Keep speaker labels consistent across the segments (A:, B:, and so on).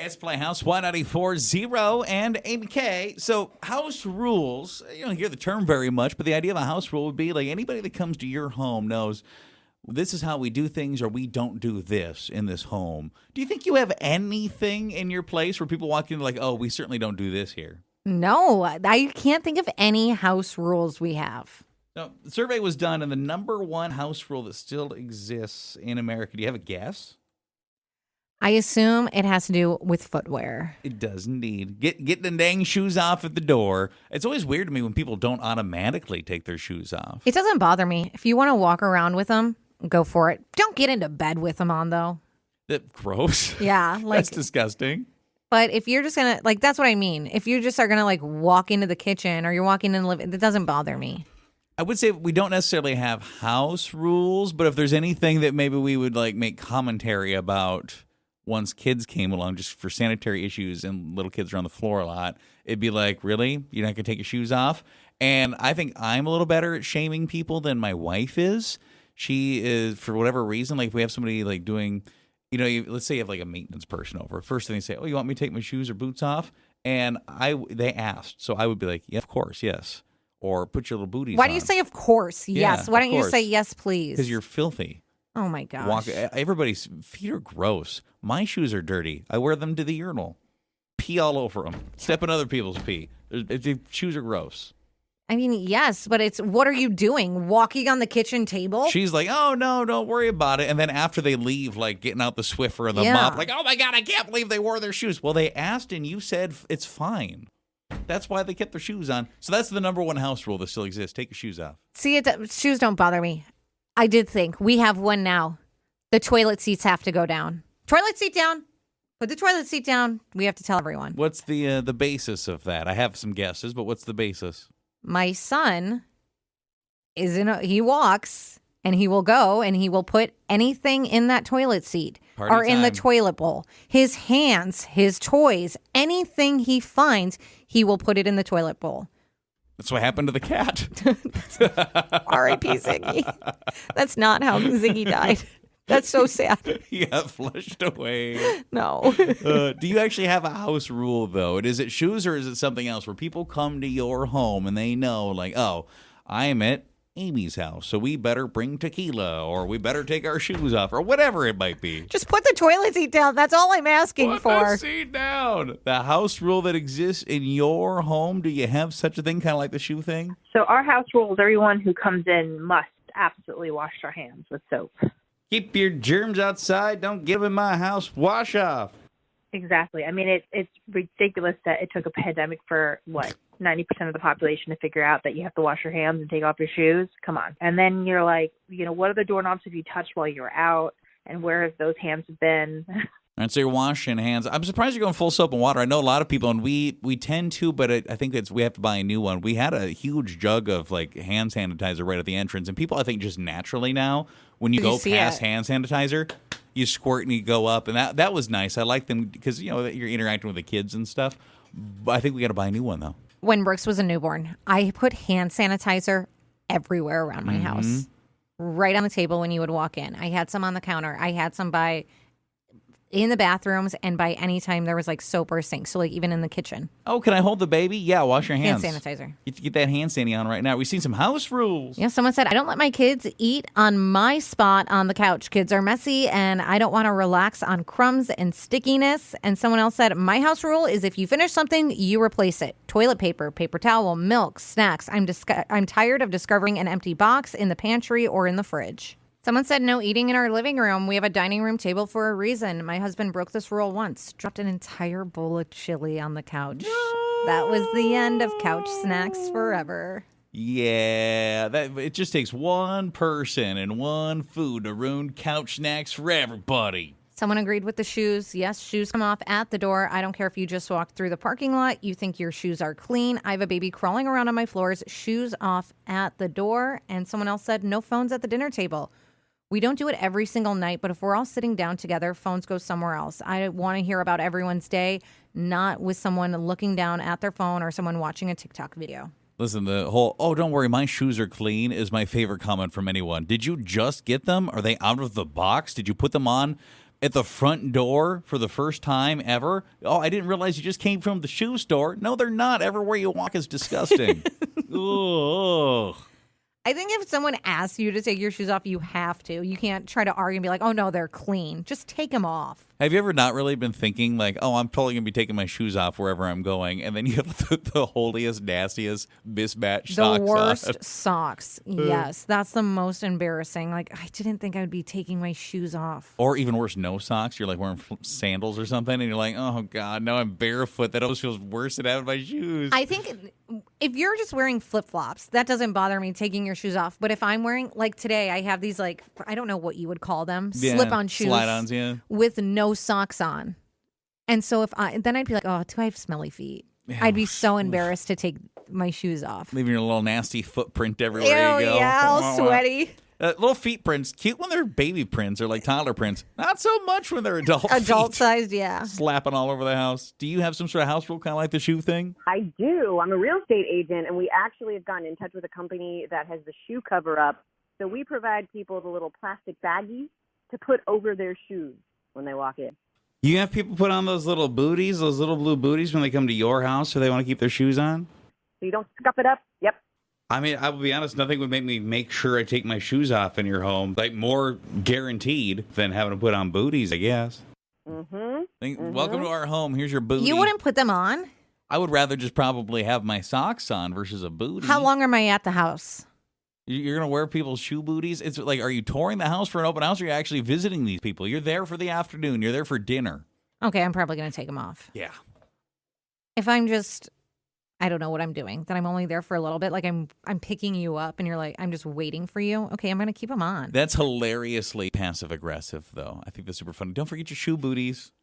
A: It's Playhouse 194.0 and Amy K. So house rules, you don't hear the term very much, but the idea of a house rule would be like anybody that comes to your home knows this is how we do things or we don't do this in this home. Do you think you have anything in your place where people walk in like, oh, we certainly don't do this here?
B: No, I can't think of any house rules we have.
A: No, the survey was done, and the number one house rule that still exists in America, do you have a guess?
B: I assume it has to do with footwear.
A: It does indeed. Get the dang shoes off at the door. It's always weird to me when people don't automatically take their shoes off.
B: It doesn't bother me. If you want to walk around with them, go for it. Don't get into bed with them on, though.
A: That gross.
B: Yeah.
A: That's disgusting.
B: But if you're just going to, that's what I mean. If you just are going to, walk into the kitchen or you're walking in the living, it doesn't bother me.
A: I would say we don't necessarily have house rules, but if there's anything that maybe we would, make commentary about once kids came along just for sanitary issues and little kids are on the floor a lot, it'd be like, really? You're not going to take your shoes off? And I think I'm a little better at shaming people than my wife is. She is, for whatever reason, if we have somebody doing, let's say you have a maintenance person over. First thing they say, oh, you want me to take my shoes or boots off? And they asked. So I would be like, yeah, of course, yes. Or put your little booties on.
B: Why do you say, of course, yes? Why don't you say, yes, please?
A: Because you're filthy.
B: Oh, my gosh.
A: Everybody's feet are gross. My shoes are dirty. I wear them to the urinal. Pee all over them. Step in other people's pee. The shoes are gross.
B: I mean, yes, but it's what are you doing? Walking on the kitchen table?
A: She's like, oh, no, don't worry about it. And then after they leave, getting out the Swiffer and the mop, oh, my God, I can't believe they wore their shoes. Well, they asked and you said it's fine. That's why they kept their shoes on. So that's the number one house rule that still exists. Take your shoes off.
B: See, shoes don't bother me. I did think we have one now. The toilet seats have to go down. Toilet seat down. Put the toilet seat down. We have to tell everyone.
A: What's the basis of that? I have some guesses, but what's the basis?
B: My son he walks and he will go and he will put anything in that toilet seat or in the toilet bowl. His hands, his toys, anything he finds, he will put it in the toilet bowl.
A: That's what happened to the cat.
B: R.I.P. Ziggy. That's not how Ziggy died. That's so sad.
A: He got flushed away.
B: No.
A: Do you actually have a house rule, though? And is it shoes or is it something else where people come to your home and they know, oh, I'm at Amy's house, so we better bring tequila or we better take our shoes off or whatever it might be.
B: Just put the toilet seat down. That's all I'm asking for.
A: Put the seat down. The house rule that exists in your home, do you have such a thing, kind of like the shoe thing?
C: So our house rule is everyone who comes in must absolutely wash their hands with soap.
A: Keep your germs outside. Don't give them my house. Wash off.
C: Exactly. I mean, it's ridiculous that it took a pandemic for, 90% of the population to figure out that you have to wash your hands and take off your shoes. Come on. And then you're like, what are the doorknobs have you touched while you were out? And where have those hands been?
A: And so you're washing hands. I'm surprised you're going full soap and water. I know a lot of people, and we tend to, but I think we have to buy a new one. We had a huge jug of hand sanitizer right at the entrance, and people I think just naturally now, when you go past hand sanitizer, you squirt and you go up, and that was nice. I like them because you're interacting with the kids and stuff. But I think we got to buy a new one though.
B: When Brooks was a newborn, I put hand sanitizer everywhere around my house, right on the table when you would walk in. I had some on the counter. I had some in the bathrooms and by any time there was soap or sink. So even in the kitchen.
A: Oh, can I hold the baby? Yeah, wash your hands.
B: Hand sanitizer.
A: You have to get that hand sanitizer on right now. We've seen some house rules.
B: Yeah, someone said, I don't let my kids eat on my spot on the couch. Kids are messy and I don't want to relax on crumbs and stickiness. And someone else said, my house rule is if you finish something, you replace it. Toilet paper, paper towel, milk, snacks. I'm tired of discovering an empty box in the pantry or in the fridge. Someone said no eating in our living room. We have a dining room table for a reason. My husband broke this rule once. Dropped an entire bowl of chili on the couch. No. That was the end of couch snacks forever.
A: Yeah, it just takes one person and one food to ruin couch snacks for everybody.
B: Someone agreed with the shoes. Yes, shoes come off at the door. I don't care if you just walked through the parking lot. You think your shoes are clean. I have a baby crawling around on my floors. Shoes off at the door. And someone else said no phones at the dinner table. We don't do it every single night, but if we're all sitting down together, phones go somewhere else. I want to hear about everyone's day, not with someone looking down at their phone or someone watching a TikTok video.
A: Listen, the whole, oh, don't worry, my shoes are clean is my favorite comment from anyone. Did you just get them? Are they out of the box? Did you put them on at the front door for the first time ever. Oh, I didn't realize you just came from the shoe store. No, they're not. Everywhere you walk is disgusting. Ugh.
B: I think if someone asks you to take your shoes off, you have to. You can't try to argue and be like, oh, no, they're clean. Just take them off.
A: Have you ever not really been thinking like, oh, I'm totally going to be taking my shoes off wherever I'm going, and then you have the holiest, nastiest mismatched
B: The
A: socks
B: worst
A: on?
B: socks. Yes, that's the most embarrassing. Like, I didn't think I would be taking my shoes off.
A: Or even worse, no socks. You're like wearing sandals or something, and you're like, oh, God, now I'm barefoot. That almost feels worse than having my shoes.
B: I think if you're just wearing flip-flops, that doesn't bother me taking your shoes off. But if I'm wearing, like today, I have these, like, I don't know what you would call them,
A: Yeah,
B: slip-on shoes.
A: Slide-ons, yeah.
B: With no socks on. And so then I'd be like, oh, do I have smelly feet?
A: Yeah,
B: I'd be so embarrassed to take my shoes off.
A: Leaving your little nasty footprint everywhere you go.
B: Yeah, all sweaty.
A: Little feet prints, cute when they're baby prints or like toddler prints. Not so much when they're adult feet.
B: Sized, yeah.
A: Slapping all over the house. Do you have some sort of house rule kind of like the shoe thing?
D: I do. I'm a real estate agent, and we actually have gotten in touch with a company that has the shoe cover up. So we provide people the little plastic baggies to put over their shoes when they walk in.
A: You have people put on those little booties, those little blue booties when they come to your house so they want to keep their shoes on?
D: So you don't scuff it up? Yep.
A: I mean, I will be honest, nothing would make me make sure I take my shoes off in your home. Like, more guaranteed than having to put on booties, I guess. Welcome to our home. Here's your booty.
B: You wouldn't put them on?
A: I would rather just probably have my socks on versus a booty.
B: How long am I at the house?
A: You're going to wear people's shoe booties? It's like, are you touring the house for an open house, or are you actually visiting these people? You're there for the afternoon. You're there for dinner.
B: Okay, I'm probably going to take them off.
A: Yeah.
B: If I'm just, I don't know what I'm doing, then I'm only there for a little bit. Like I'm picking you up and you're like, I'm just waiting for you. Okay, I'm going to keep them on.
A: That's hilariously passive-aggressive, though. I think that's super funny. Don't forget your shoe booties.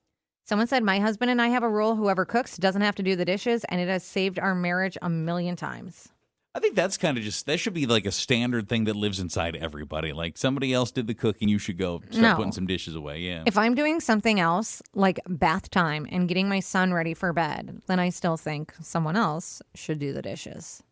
B: Someone said, my husband and I have a rule, whoever cooks doesn't have to do the dishes, and it has saved our marriage a million times.
A: I think that's kind of just, that should be like a standard thing that lives inside everybody. Like, somebody else did the cooking, you should go start putting some dishes away. Yeah.
B: If I'm doing something else, like bath time and getting my son ready for bed, then I still think someone else should do the dishes.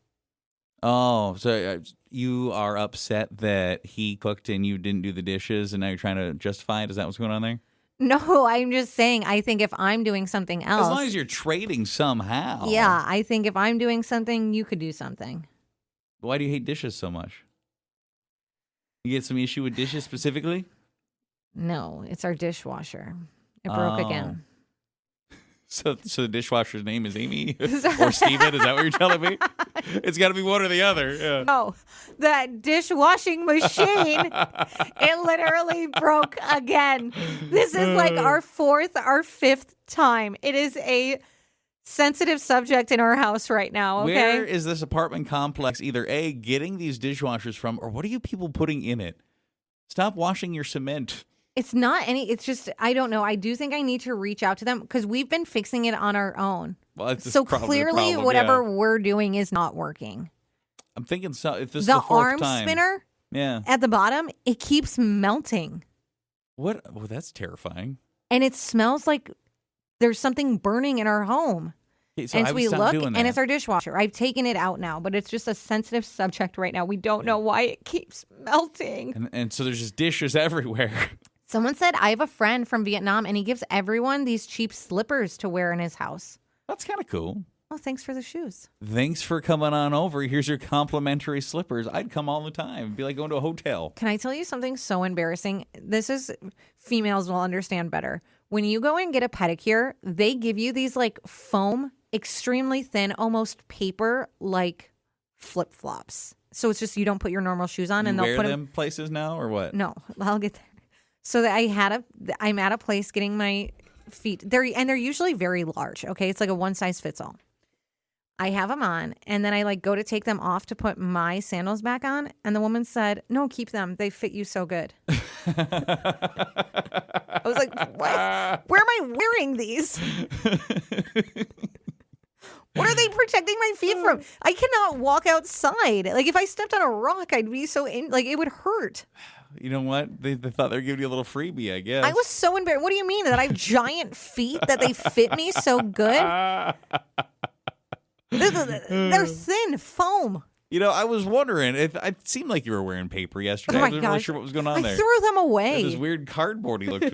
A: Oh, so you are upset that he cooked and you didn't do the dishes, and now you're trying to justify it? Is that what's going on there?
B: No, I'm just saying, I think if I'm doing something else.
A: As long as you're trading somehow.
B: Yeah, I think if I'm doing something, you could do something.
A: Why do you hate dishes so much? You get some issue with dishes specifically?
B: No, it's our dishwasher. It broke again.
A: So the dishwasher's name is Amy or Steven? Is that what you're telling me? It's got to be one or the other. Yeah.
B: No, that dishwashing machine, it literally broke again. This is like our fifth time. It is a sensitive subject in our house right now, okay?
A: Where is this apartment complex either A, getting these dishwashers from, or what are you people putting in it? Stop washing your cement.
B: It's not it's just, I don't know. I do think I need to reach out to them because we've been fixing it on our own.
A: Well,
B: so clearly whatever we're doing is not working.
A: I'm thinking so. If this is the fourth
B: arm
A: time.
B: spinner at the bottom, it keeps melting.
A: What? Oh, that's terrifying.
B: And it smells like there's something burning in our home.
A: Okay, so
B: and so we look, and it's our dishwasher. I've taken it out now, but it's just a sensitive subject right now. We don't know why it keeps melting.
A: And so there's just dishes everywhere.
B: Someone said, I have a friend from Vietnam, and he gives everyone these cheap slippers to wear in his house.
A: That's kind of cool.
B: Well, thanks for the shoes.
A: Thanks for coming on over. Here's your complimentary slippers. I'd come all the time. It'd be like going to a hotel.
B: Can I tell you something so embarrassing? This is, females will understand better. When you go and get a pedicure, they give you these like foam, extremely thin, almost paper like flip-flops. So it's just you don't put your normal shoes on, and they'll put
A: them places now, or what?
B: No, I'll get there. So that I'm at a place getting my feet. They're usually very large. Okay, it's like a one size fits all. I have them on, and then I like go to take them off to put my sandals back on, and the woman said, "No, keep them. They fit you so good." I was like, "What? Where am I wearing these? What are they protecting my feet from? I cannot walk outside. Like if I stepped on a rock, I'd be so it would hurt."
A: You know what? They thought they were giving you a little freebie, I guess.
B: I was so embarrassed. What do you mean? That I have giant feet that they fit me so good? They're thin foam.
A: You know, I was wondering if it seemed like you were wearing paper yesterday.
B: Oh my
A: I wasn't really
B: gosh.
A: sure what was going on there.
B: I threw them away.
A: This weird cardboardy look to